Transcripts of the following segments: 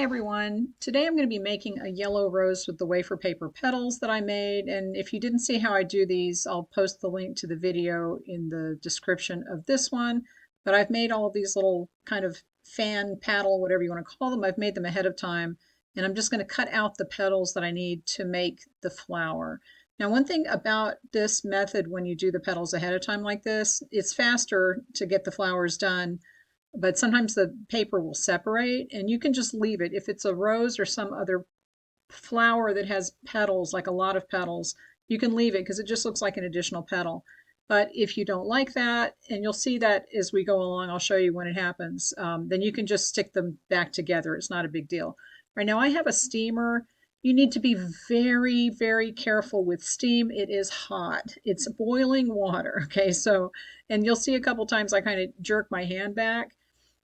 Hi everyone. Today I'm going to be making a yellow rose with the wafer paper petals that I made, and if you didn't see how I do these, I'll post the link to the video in the description of this one. But I've made all of these little kind of fan paddle, whatever you want to call them. I've made them ahead of time, and I'm just going to cut out the petals that I need to make the flower. Now, one thing about this method when you do the petals ahead of time like this, it's faster to get the flowers done, but sometimes the paper will separate and you can just leave it. If it's a rose or some other flower that has petals, like a lot of petals, you can leave it because it just looks like an additional petal. But if you don't like that, and you'll see that as we go along, I'll show you when it happens, then you can just stick them back together. It's not a big deal. Right now I have a steamer. You need to be very, very careful with steam. It is hot. It's boiling water. Okay, so, and you'll see a couple times I kind of jerk my hand back.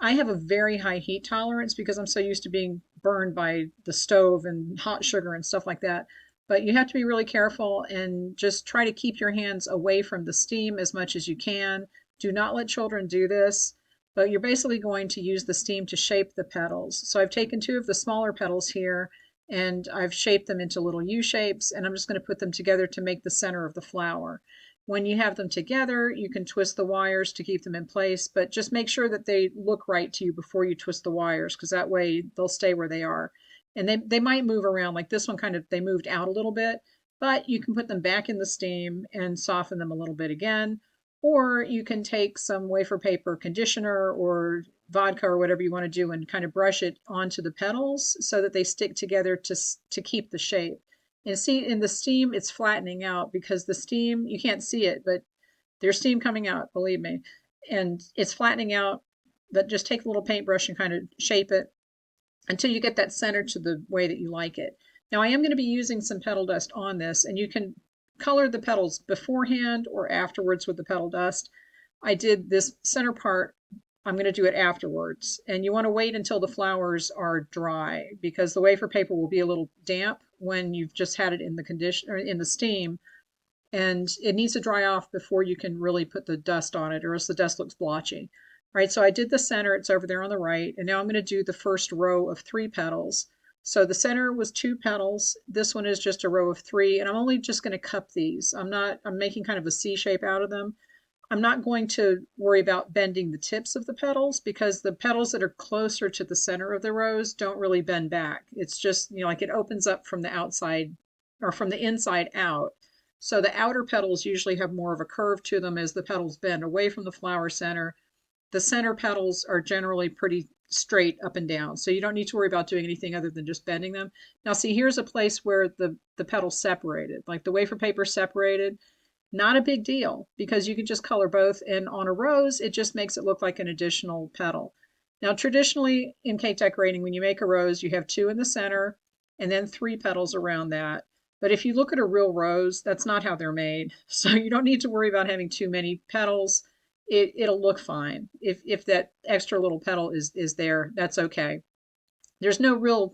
I have a very high heat tolerance because I'm so used to being burned by the stove and hot sugar and stuff like that. But you have to be really careful and just try to keep your hands away from the steam as much as you can. Do not let children do this, but you're basically going to use the steam to shape the petals. So I've taken two of the smaller petals here and I've shaped them into little U shapes, and I'm just going to put them together to make the center of the flower. When you have them together, you can twist the wires to keep them in place, but just make sure that they look right to you before you twist the wires, because that way they'll stay where they are. And they might move around, like this one kind of, they moved out a little bit, but you can put them back in the steam and soften them a little bit again. Or you can take some wafer paper conditioner or vodka or whatever you want to do and kind of brush it onto the petals so that they stick together to keep the shape. And see, in the steam, it's flattening out because the steam, you can't see it, but there's steam coming out, believe me. And it's flattening out, but just take a little paintbrush and kind of shape it until you get that center to the way that you like it. Now, I am going to be using some petal dust on this, and you can color the petals beforehand or afterwards with the petal dust. I did this center part, I'm going to do it afterwards. And you want to wait until the flowers are dry because the wafer paper will be a little damp when you've just had it in the conditioner in the steam, and it needs to dry off before you can really put the dust on it, or else the dust looks blotchy. All right, so I did the center, it's over there on the right, and now I'm going to do the first row of 3 petals. So the center was 2 petals. This one is just a row of 3, and I'm only just going to cup these. I'm making kind of a C shape out of them. I'm not going to worry about bending the tips of the petals because the petals that are closer to the center of the rose don't really bend back. It's just, like it opens up from the outside or from the inside out. So the outer petals usually have more of a curve to them as the petals bend away from the flower center. The center petals are generally pretty straight up and down. So you don't need to worry about doing anything other than just bending them. Now see, here's a place where the petals separated, like the wafer paper separated. Not a big deal because you can just color both, and on a rose it just makes it look like an additional petal. Now traditionally in cake decorating, when you make a rose, you have 2 in the center and then 3 petals around that. But if you look at a real rose, that's not how they're made. So you don't need to worry about having too many petals. It'll look fine. If that extra little petal is there, that's okay. There's no real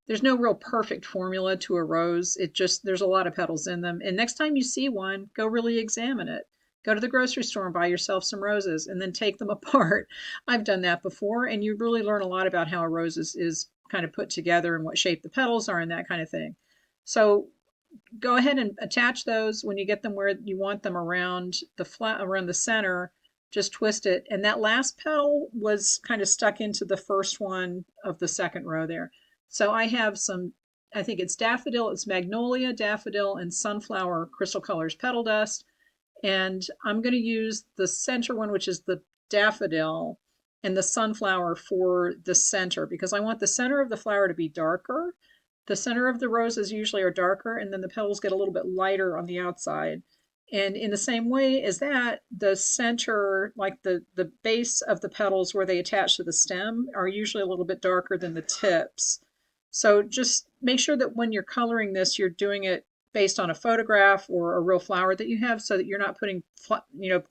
there's no real perfect formula to a rose. It just, there's a lot of petals in them. And next time you see one, go really examine it. Go to the grocery store and buy yourself some roses and then take them apart. I've done that before, and you really learn a lot about how a rose is kind of put together and what shape the petals are and that kind of thing. So go ahead and attach those when you get them where you want them around the around the center. Just twist it, and that last petal was kind of stuck into the first one of the second row there. So I have some, I think it's daffodil, it's magnolia, daffodil, and sunflower crystal colors petal dust. And I'm going to use the center one, which is the daffodil, and the sunflower for the center because I want the center of the flower to be darker. The center of the roses usually are darker, and then the petals get a little bit lighter on the outside. And in the same way as that, the center, like the base of the petals where they attach to the stem, are usually a little bit darker than the tips. So just make sure that when you're coloring this, you're doing it based on a photograph or a real flower that you have so that you're not putting,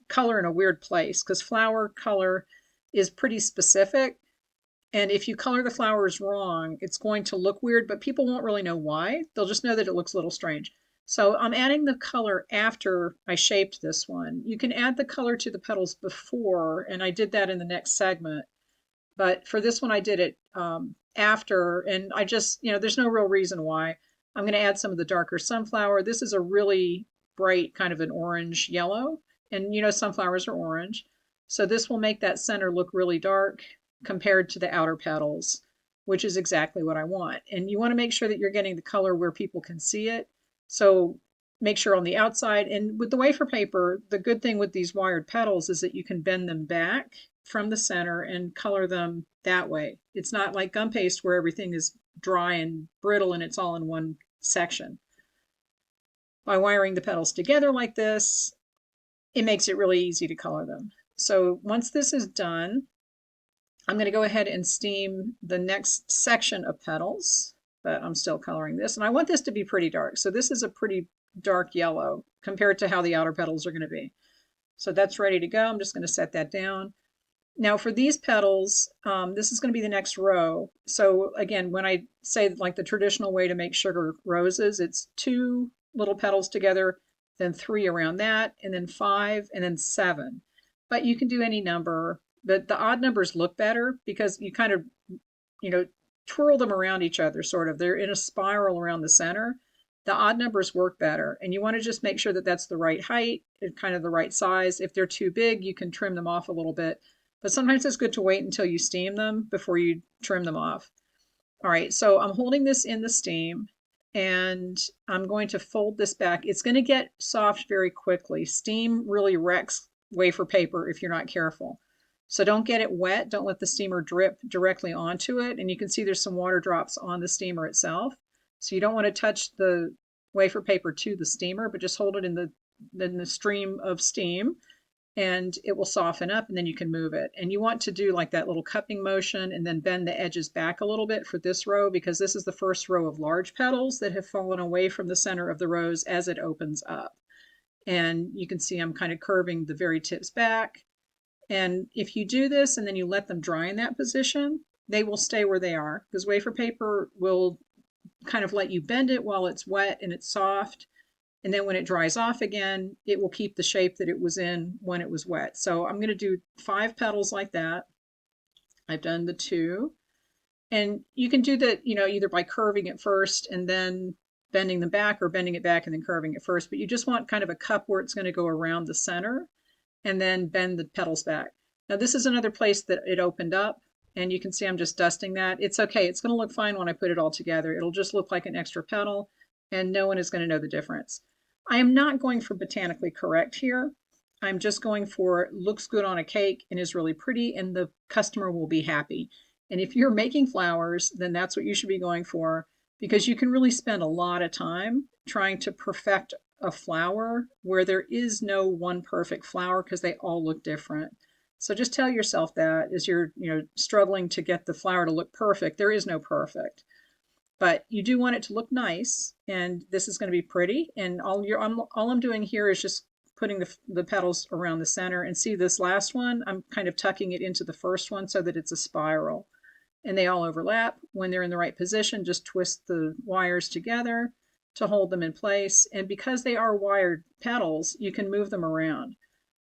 color in a weird place, because flower color is pretty specific. And if you color the flowers wrong, it's going to look weird, but people won't really know why. They'll just know that it looks a little strange. So I'm adding the color after I shaped this one. You can add the color to the petals before, and I did that in the next segment. But for this one, I did it after, and I just, there's no real reason why. I'm going to add some of the darker sunflower. This is a really bright kind of an orange yellow, and sunflowers are orange. So this will make that center look really dark compared to the outer petals, which is exactly what I want. And you want to make sure that you're getting the color where people can see it. So make sure on the outside, and with the wafer paper, the good thing with these wired petals is that you can bend them back from the center and color them that way. It's not like gum paste where everything is dry and brittle and it's all in one section. By wiring the petals together like this, it makes it really easy to color them. So once this is done, I'm going to go ahead and steam the next section of petals, but I'm still coloring this. And I want this to be pretty dark. So this is a pretty dark yellow compared to how the outer petals are going to be. So that's ready to go. I'm just going to set that down. Now for these petals, this is going to be the next row. So again, when I say like the traditional way to make sugar roses, it's 2 little petals together, then 3 around that, and then 5, and then 7. But you can do any number. But the odd numbers look better because you kind of, twirl them around each other, sort of. They're in a spiral around the center. The odd numbers work better. And you want to just make sure that that's the right height and kind of the right size. If they're too big, you can trim them off a little bit. But sometimes it's good to wait until you steam them before you trim them off. All right, so I'm holding this in the steam and I'm going to fold this back. It's going to get soft very quickly. Steam really wrecks wafer paper if you're not careful. So don't get it wet. Don't let the steamer drip directly onto it. And you can see there's some water drops on the steamer itself. So you don't want to touch the wafer paper to the steamer, but just hold it in the stream of steam and it will soften up and then you can move it. And you want to do like that little cupping motion and then bend the edges back a little bit for this row because this is the first row of large petals that have fallen away from the center of the rose as it opens up. And you can see I'm kind of curving the very tips back. And if you do this and then you let them dry in that position, they will stay where they are because wafer paper will kind of let you bend it while it's wet and it's soft. And then when it dries off again, it will keep the shape that it was in when it was wet. So I'm going to do 5 petals like that. I've done the 2. And you can do that, either by curving it first and then bending them back or bending it back and then curving it first. But you just want kind of a cup where it's going to go around the center and then bend the petals back. Now this is another place that it opened up. And you can see I'm just dusting that. It's okay. It's going to look fine when I put it all together. It'll just look like an extra petal and no one is going to know the difference. I am not going for botanically correct here. I'm just going for looks good on a cake and is really pretty and the customer will be happy. And if you're making flowers, then that's what you should be going for because you can really spend a lot of time trying to perfect a flower where there is no one perfect flower because they all look different. So just tell yourself that as you're, struggling to get the flower to look perfect, there is no perfect. But you do want it to look nice, and this is going to be pretty. And all I'm doing here is just putting the petals around the center. And see this last one, I'm kind of tucking it into the first one so that it's a spiral. And they all overlap. When they're in the right position, just twist the wires together to hold them in place. And because they are wired petals, you can move them around,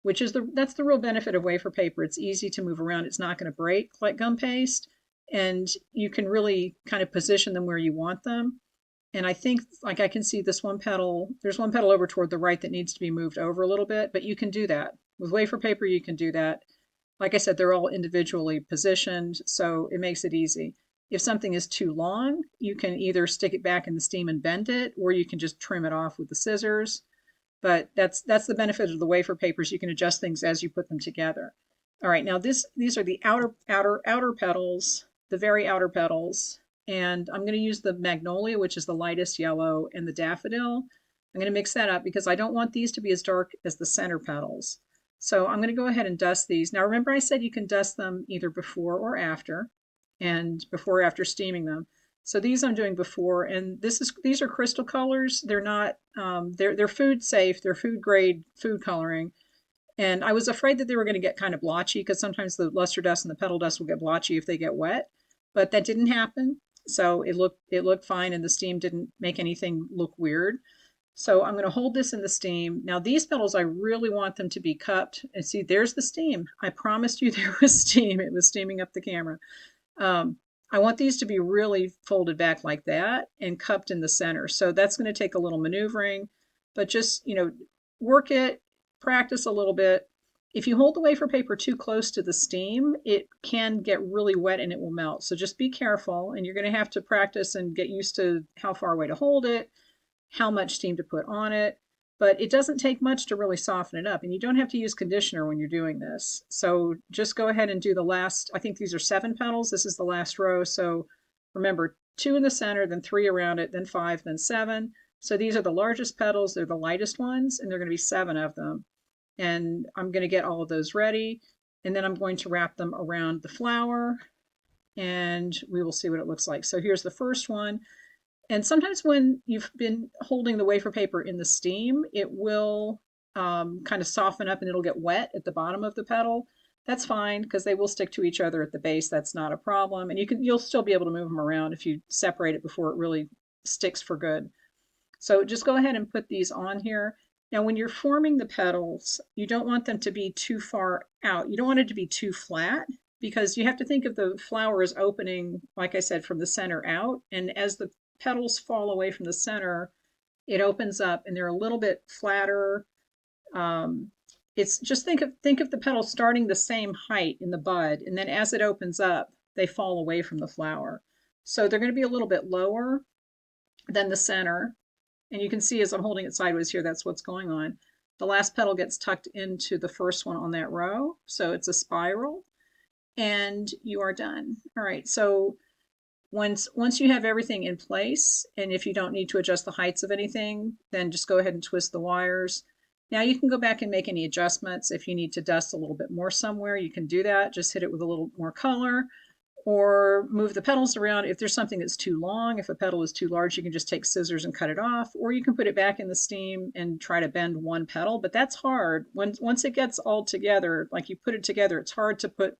which is that's the real benefit of wafer paper. It's easy to move around. It's not going to break like gum paste. And you can really kind of position them where you want them. And I think like I can see this one petal, there's one petal over toward the right that needs to be moved over a little bit, but you can do that. With wafer paper, you can do that. Like I said, they're all individually positioned, so it makes it easy. If something is too long, you can either stick it back in the steam and bend it, or you can just trim it off with the scissors. But that's the benefit of the wafer papers. You can adjust things as you put them together. All right, now these are the outer petals, the very outer petals. And I'm going to use the magnolia, which is the lightest yellow, and the daffodil. I'm going to mix that up because I don't want these to be as dark as the center petals. So I'm going to go ahead and dust these. Now remember I said you can dust them either before or after, and before or after steaming them. So these I'm doing before, and these are crystal colors. They're not they're food safe. They're food grade food coloring. And I was afraid that they were going to get kind of blotchy because sometimes the luster dust and the petal dust will get blotchy if they get wet, but that didn't happen. So it looked fine and the steam didn't make anything look weird. So I'm going to hold this in the steam. Now these petals, I really want them to be cupped. And see, there's the steam. I promised you there was steam. It was steaming up the camera. Um, I want these to be really folded back like that and cupped in the center. So that's going to take a little maneuvering, but just, work it, practice a little bit. If you hold the wafer paper too close to the steam, it can get really wet and it will melt. So just be careful, and you're going to have to practice and get used to how far away to hold it, how much steam to put on it. But it doesn't take much to really soften it up. And you don't have to use conditioner when you're doing this. So just go ahead and do the last, I think these are 7 petals. This is the last row. So remember, 2 in the center, then 3 around it, then 5, then 7. So these are the largest petals. They're the lightest ones, and there are going to be 7 of them. And I'm going to get all of those ready. And then I'm going to wrap them around the flower, and we will see what it looks like. So here's the first one. And sometimes when you've been holding the wafer paper in the steam, it will kind of soften up and it'll get wet at the bottom of the petal. That's fine because they will stick to each other at the base. That's not a problem. And you'll still be able to move them around if you separate it before it really sticks for good. So just go ahead and put these on here. Now, when you're forming the petals, you don't want them to be too far out. You don't want it to be too flat because you have to think of the flower as opening, like I said, from the center out. And as the petals fall away from the center, it opens up and they're a little bit flatter. It's just think of the petals starting the same height in the bud, and then as it opens up, they fall away from the flower. So they're going to be a little bit lower than the center. And you can see as I'm holding it sideways here, that's what's going on. The last petal gets tucked into the first one on that row. So it's a spiral, and you are done. All right, so once you have everything in place, and if you don't need to adjust the heights of anything, then just go ahead and twist the wires. Now you can go back and make any adjustments. If you need to dust a little bit more somewhere, you can do that. Just hit it with a little more color, or move the petals around. If there's something that's too long, if a petal is too large, you can just take scissors and cut it off, or you can put it back in the steam and try to bend one petal, but that's hard. Once it gets all together, like you put it together, it's hard to put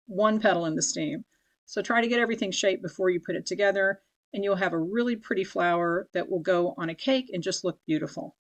one petal in the steam. So try to get everything shaped before you put it together, and you'll have a really pretty flower that will go on a cake and just look beautiful.